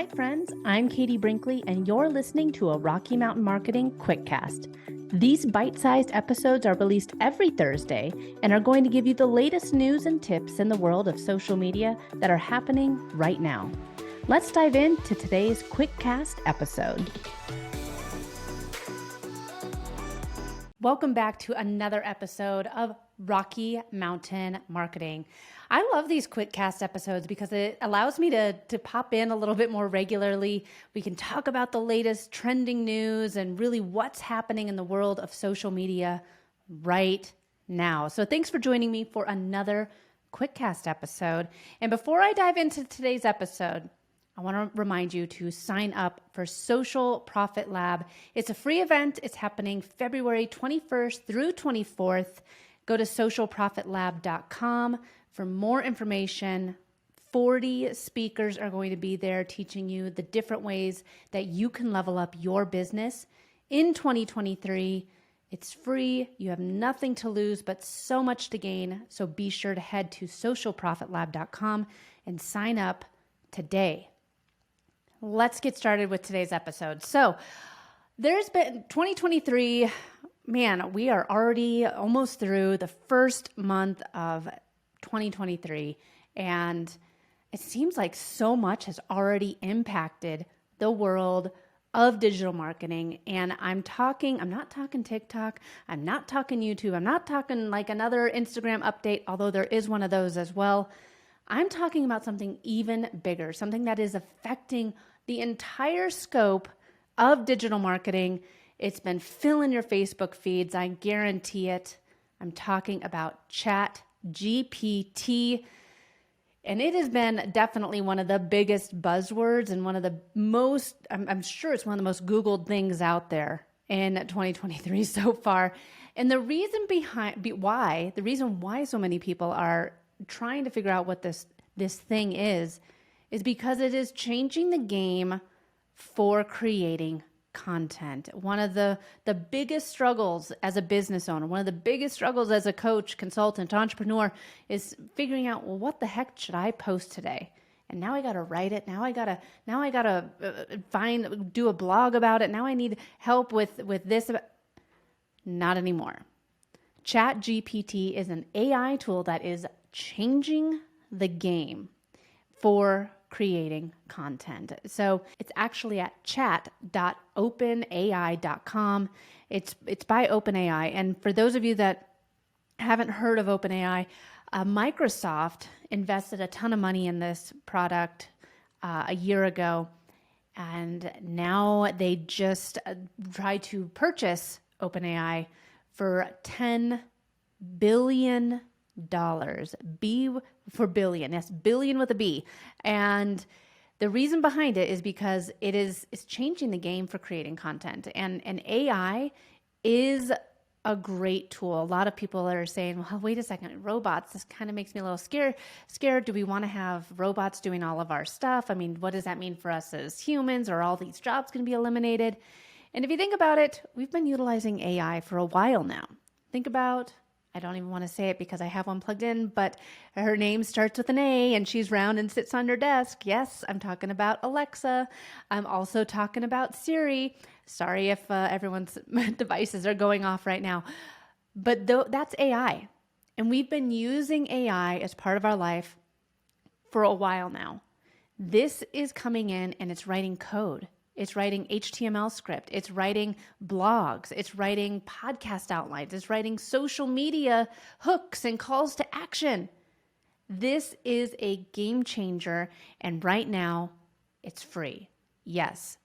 Hi friends, I'm Katie Brinkley and you're listening to a Rocky Mountain Marketing Quickcast. These bite-sized episodes are released every Thursday and are going to give you the latest news and tips in the world of social media that are happening right now. Let's dive into today's Quickcast episode. Welcome back to another episode of Rocky Mountain Marketing. I love these Quickcast episodes because it allows me to pop in a little bit more regularly. We can talk about the latest trending news and really what's happening in the world of social media right now. So thanks for joining me for another Quickcast episode. And before I dive into today's episode, I want to remind you to sign up for Social Profit Lab. It's a free event. It's happening February 21st through 24th. Go to socialprofitlab.com for more information. 40 speakers are going to be there teaching you the different ways that you can level up your business in 2023. It's free. You have nothing to lose, but so much to gain. So be sure to head to socialprofitlab.com and sign up today. Let's get started with today's episode. So there's been 2023, man, we are already almost through the first month of 2023. And it seems like so much has already impacted the world of digital marketing. And I'm not talking TikTok. I'm not talking YouTube. I'm not talking like another Instagram update, although there is one of those as well. I'm talking about something even bigger, something that is affecting the entire scope of digital marketing. It's been filling your Facebook feeds, I guarantee it. I'm talking about Chat GPT. And it has been definitely one of the biggest buzzwords and one of the most, I'm sure it's one of the most Googled things out there in 2023 so far. And the reason why so many people are trying to figure out what this thing is because it is changing the game for creating content. One of the biggest struggles as a business owner, one of the biggest struggles as a coach, consultant, entrepreneur is figuring out, well, what the heck should I post today? And now I got to write it. Now I got to do a blog about it. Now I need help with this. Not anymore. Chat GPT is an AI tool that is changing the game for creating content. So it's actually at chat.openai.com. It's by OpenAI. And for those of you that haven't heard of OpenAI, Microsoft invested a ton of money in this product a year ago. And now they just tried to purchase OpenAI for $10 billion. B for billion. Yes, billion with a B. And the reason behind it is because it's changing the game for creating content. And AI is a great tool. A lot of people are saying, well, wait a second, robots, this kind of makes me a little scared. Do we want to have robots doing all of our stuff? I mean, what does that mean for us as humans? Are all these jobs going to be eliminated? And if you think about it, we've been utilizing AI for a while now. Think about, I don't even want to say it because I have one plugged in, but her name starts with an A and she's round and sits on her desk. Yes, I'm talking about Alexa. I'm also talking about Siri. Sorry if everyone's devices are going off right now, but that's AI. And we've been using AI as part of our life for a while now. This is coming in and it's writing code. It's writing HTML script. It's writing blogs. It's writing podcast outlines. It's writing social media hooks and calls to action. This is a game changer. And right now, it's free. Yes,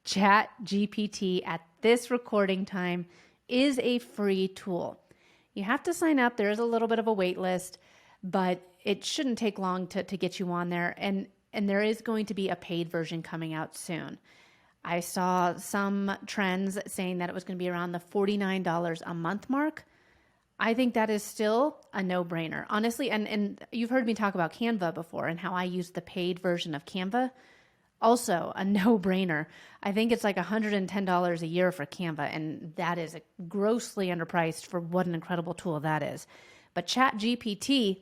Chat GPT at this recording time is a free tool. You have to sign up. There is a little bit of a wait list, but it shouldn't take long to get you on there. And there is going to be a paid version coming out soon. I saw some trends saying that it was going to be around the $49 a month mark. I think that is still a no-brainer, honestly. And you've heard me talk about Canva before and how I use the paid version of Canva. Also a no-brainer. I think it's like $110 a year for Canva, and that is grossly underpriced for what an incredible tool that is. But Chat GPT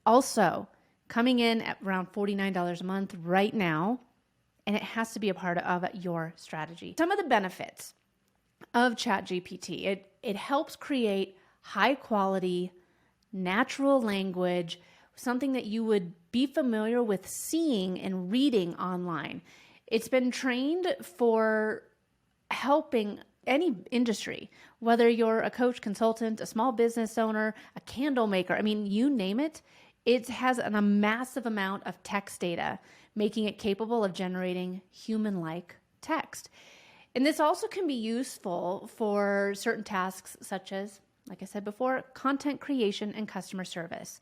also coming in at around $49 a month right now. and it has to be a part of your strategy. Some of the benefits of ChatGPT, it helps create high quality, natural language, something that you would be familiar with seeing and reading online. It's been trained for helping any industry, whether you're a coach, consultant, a small business owner, a candle maker. I mean, you name it. It has a massive amount of text data, making it capable of generating human-like text. And this also can be useful for certain tasks such as, like I said before, content creation and customer service.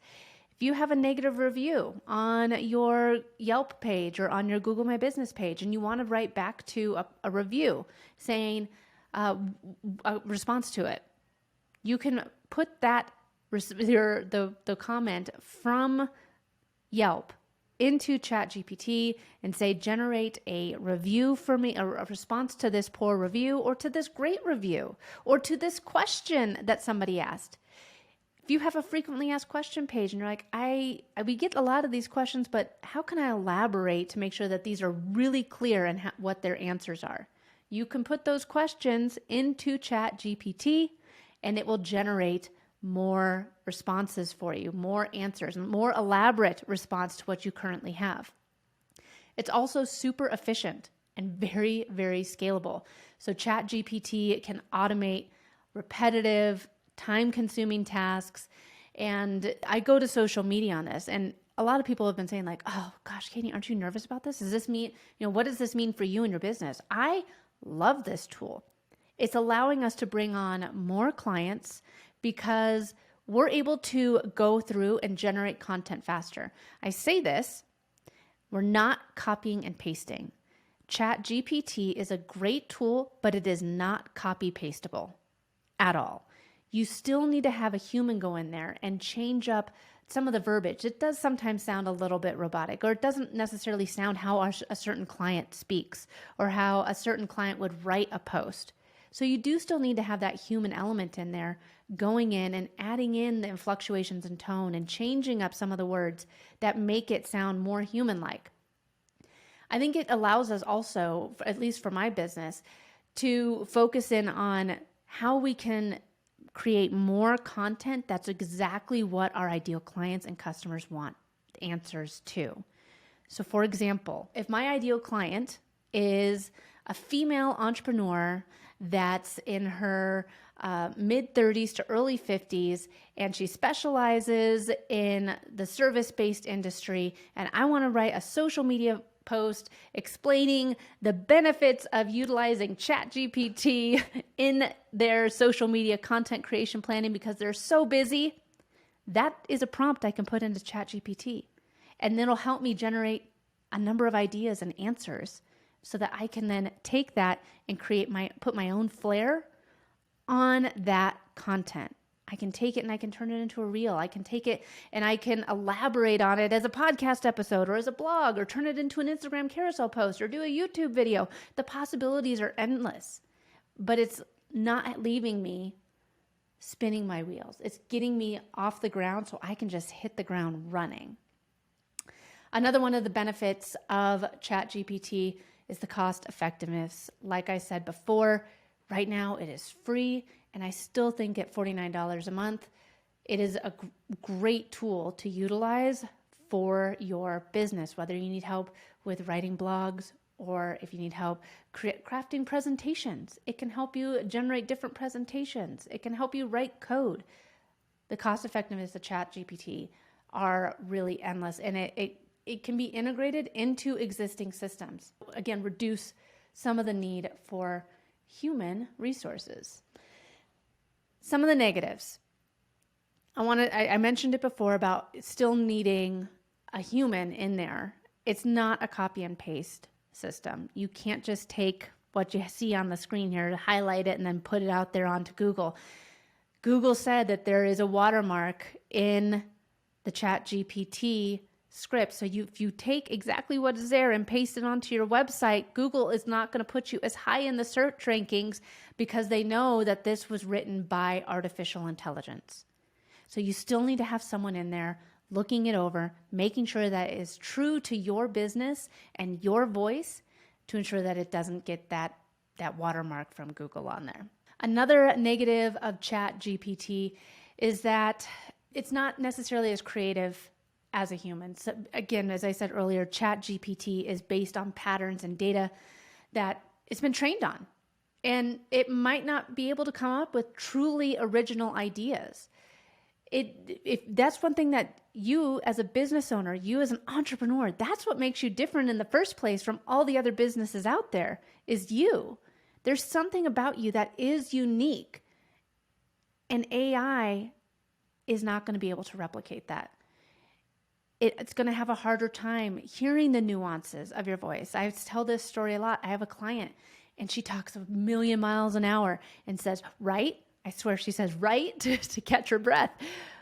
If you have a negative review on your Yelp page or on your Google My Business page, and you want to write back to a review saying a response to it, you can put that the comment from Yelp into Chat GPT and say, generate a review for me, a response to this poor review or to this great review or to this question that somebody asked. If you have a frequently asked question page and you're like, we get a lot of these questions, but how can I elaborate to make sure that these are really clear and what their answers are? You can put those questions into Chat GPT and it will generate more responses for you, more answers, more elaborate response to what you currently have. It's also super efficient and very, very scalable. So Chat GPT can automate repetitive, time-consuming tasks. And I go to social media on this, and a lot of people have been saying like, oh gosh, Katie, aren't you nervous about this? Does this mean, what does this mean for you and your business? I love this tool. It's allowing us to bring on more clients because we're able to go through and generate content faster. I say this, we're not copying and pasting. Chat GPT is a great tool, but it is not copy pastable at all. You still need to have a human go in there and change up some of the verbiage. It does sometimes sound a little bit robotic, or it doesn't necessarily sound how a certain client speaks or how a certain client would write a post. So you do still need to have that human element in there going in and adding in the fluctuations in tone and changing up some of the words that make it sound more human-like. I think it allows us also, at least for my business, to focus in on how we can create more content that's exactly what our ideal clients and customers want answers to. So for example, if my ideal client is a female entrepreneur that's in her mid-30s to early 50s, and she specializes in the service-based industry, and I want to write a social media post explaining the benefits of utilizing Chat GPT in their social media content creation planning because they're so busy, that is a prompt I can put into Chat GPT, and it'll help me generate a number of ideas and answers so that I can then take that and put my own flair on that content. I can take it and I can turn it into a reel. I can take it and I can elaborate on it as a podcast episode or as a blog or turn it into an Instagram carousel post or do a YouTube video. The possibilities are endless, but it's not leaving me spinning my wheels. It's getting me off the ground so I can just hit the ground running. Another one of the benefits of ChatGPT is the cost effectiveness. Like I said before, right now it is free, and I still think at $49 a month, it is a great tool to utilize for your business, whether you need help with writing blogs or if you need help crafting presentations. It can help you generate different presentations. It can help you write code. The cost effectiveness of ChatGPT are really endless, and it can be integrated into existing systems. Again, reduce some of the need for human resources. Some of the negatives. I mentioned it before about still needing a human in there. It's not a copy and paste system. You can't just take what you see on the screen here, highlight it, and then put it out there onto Google. Google said that there is a watermark in the Chat GPT script. So if you take exactly what is there and paste it onto your website, Google is not going to put you as high in the search rankings because they know that this was written by artificial intelligence. So you still need to have someone in there looking it over, making sure that it is true to your business and your voice to ensure that it doesn't get that watermark from Google on there. Another negative of Chat GPT is that it's not necessarily as creative as a human. So again, as I said earlier, Chat GPT is based on patterns and data that it's been trained on. And it might not be able to come up with truly original ideas. If that's one thing that you as a business owner, you as an entrepreneur, that's what makes you different in the first place from all the other businesses out there, is you. There's something about you that is unique. And AI is not going to be able to replicate that. It's going to have a harder time hearing the nuances of your voice. I tell this story a lot. I have a client and she talks a million miles an hour and says, right? I swear she says right to catch her breath.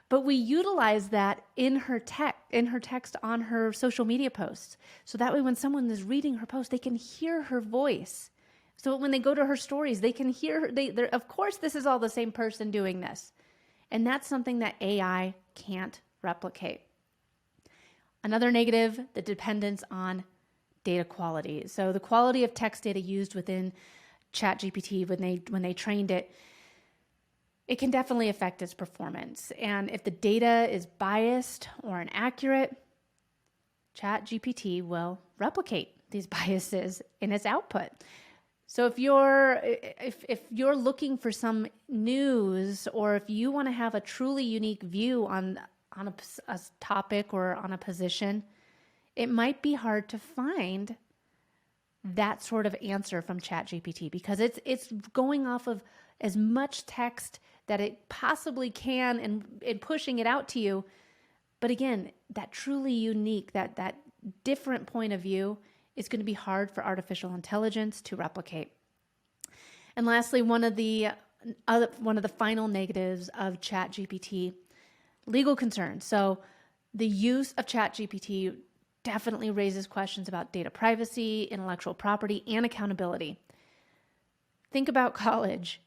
But we utilize that in her text on her social media posts. So that way when someone is reading her post, they can hear her voice. So when they go to her stories, they can hear her. Of course, this is all the same person doing this. And that's something that AI can't replicate. Another negative, the dependence on data quality. So the quality of text data used within ChatGPT when they trained it, it can definitely affect its performance. And if the data is biased or inaccurate, ChatGPT will replicate these biases in its output. So if you're looking for some news, or if you want to have a truly unique view on a topic or on a position, it might be hard to find that sort of answer from ChatGPT because it's going off of as much text that it possibly can and pushing it out to you. But again, that truly unique, that different point of view is going to be hard for artificial intelligence to replicate. And lastly, one of the final negatives of ChatGPT, legal concerns. So the use of ChatGPT definitely raises questions about data privacy, intellectual property, and accountability. Think about college.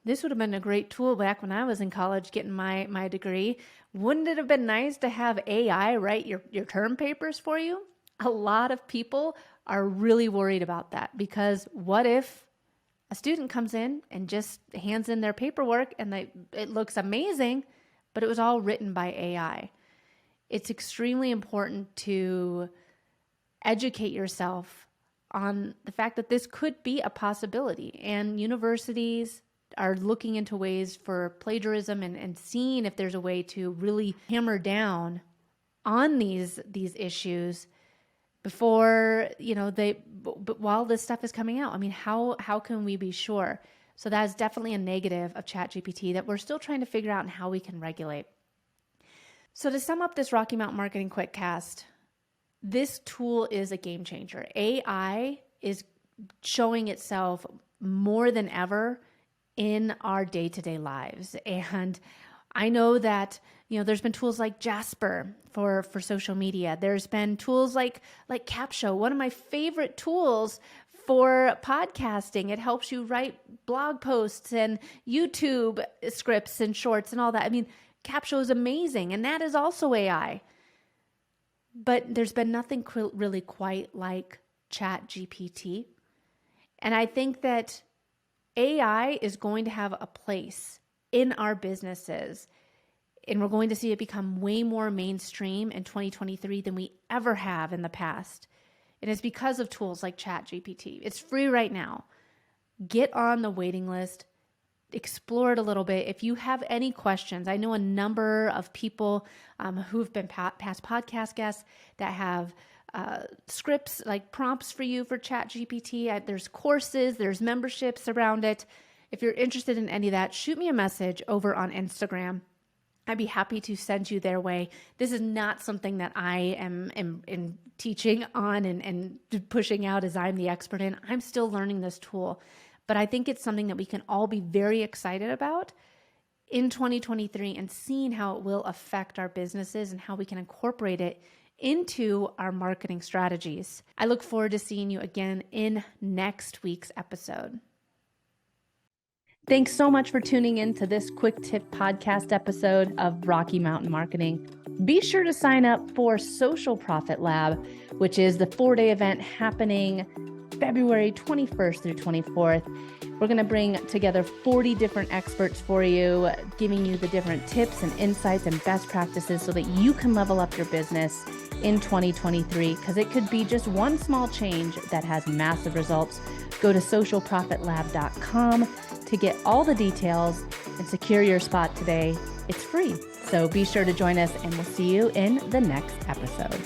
This would have been a great tool back when I was in college getting my degree. Wouldn't it have been nice to have AI write your term papers for you? A lot of people are really worried about that because what if a student comes in and just hands in their paperwork and it looks amazing, but it was all written by AI? It's extremely important to educate yourself on the fact that this could be a possibility, and universities are looking into ways for plagiarism and seeing if there's a way to really hammer down on these issues before, but while this stuff is coming out. I mean, how can we be sure? So that is definitely a negative of ChatGPT that we're still trying to figure out and how we can regulate. So to sum up this Rocky Mountain Marketing Quickcast, this tool is a game changer. AI is showing itself more than ever in our day-to-day lives. And I know that, there's been tools like Jasper for social media. There's been tools like Capsho, one of my favorite tools for podcasting. It helps you write blog posts and YouTube scripts and shorts and all that. I mean, Capsho is amazing, and that is also AI. But there's been nothing really quite like ChatGPT. And I think that AI is going to have a place in our businesses, and we're going to see it become way more mainstream in 2023 than we ever have in the past. And it's because of tools like ChatGPT. It's free right now. Get on the waiting list. Explore it a little bit. If you have any questions, I know a number of people who've been past podcast guests that have scripts, like prompts for you for ChatGPT. There's courses, there's memberships around it. If you're interested in any of that, shoot me a message over on Instagram. I'd be happy to send you their way. This is not something that I am teaching on and pushing out as I'm the expert in. I'm still learning this tool. But I think it's something that we can all be very excited about in 2023 and seeing how it will affect our businesses and how we can incorporate it into our marketing strategies. I look forward to seeing you again in next week's episode. Thanks so much for tuning in to this quick tip podcast episode of Rocky Mountain Marketing. Be sure to sign up for Social Profit Lab, which is the 4-day event happening February 21st through 24th. We're going to bring together 40 different experts for you, giving you the different tips and insights and best practices so that you can level up your business in 2023, because it could be just one small change that has massive results. Go to socialprofitlab.com to get all the details and secure your spot today. It's free. So be sure to join us, and we'll see you in the next episode.